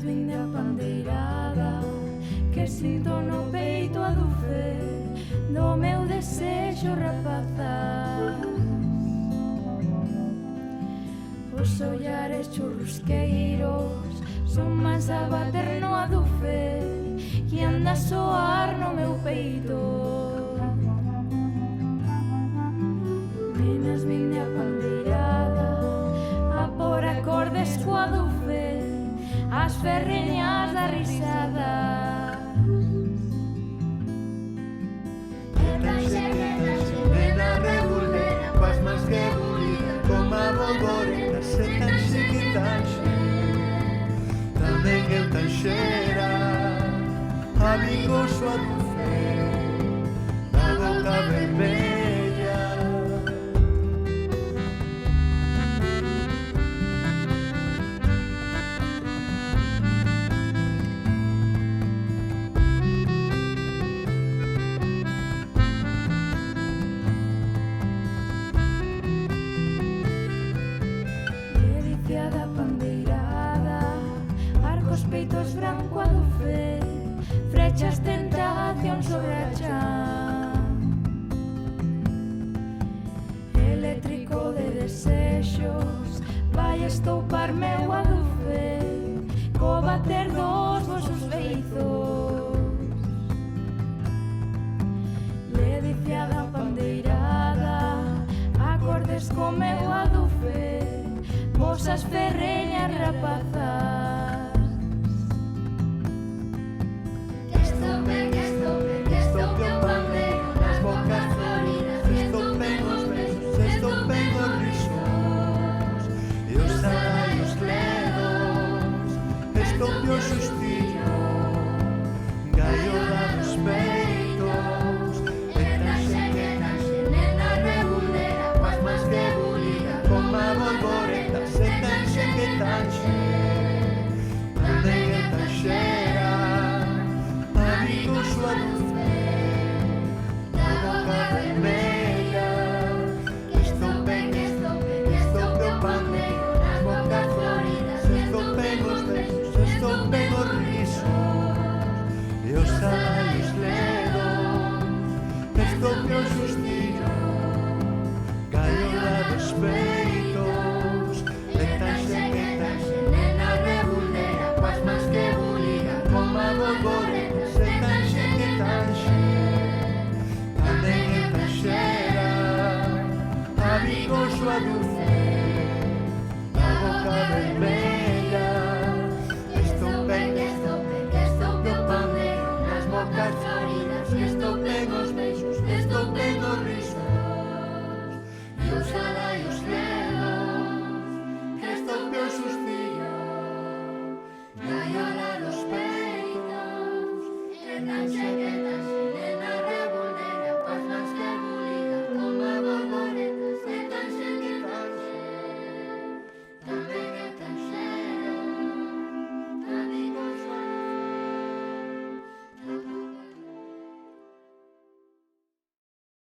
vin da pandeirada que sinto no peito a dulce do meu desexo rapazaz. Os ollares churrusqueiros son máis a bater no adufe que anda a soar no meu peito. Nenas vin da pandeirada a por acordes coa dufe as ferreñas da risada. Nena rebuldera, coas mans que bulida, como a bolboreta, se tanxe que tanxe. Tamén eu tanxera, amigo súa dulce, na boca vermella. Da pandeirada, arcos peitos branco a dufe, frechas tentación sobre a chan. Eléctrico de desexos, vai estoupar meu a dufe, co bater dos vosos beizos. Ledicia da pandeirada, acordes co meu a dufe, vosas ferreñas rapazas. Que estope o pandeiro nas bocas floridas, que estopen os besos, que estopen os risos, E os salaios ledos, estope o xustillo, gaiola dos peitos. que tanxe, nena rebuldera, coas mans que bulida, Como a bolboreta, se tanxe que tanxe. Tamén eu tanxera, amigo súa dulce, da boca vermella. Que estope o pandeiro nas bocas floridas, se estopen os besos, se estopen os risos, e os salaios ledos, estope o xustillo, gaiola dos peitos. E tanxe que tanxe, nena rebuldera, coas mans que bulida, como a bolboreta, se tanxe que tanxe. Tamén eu tanxera, amigo súa dulce,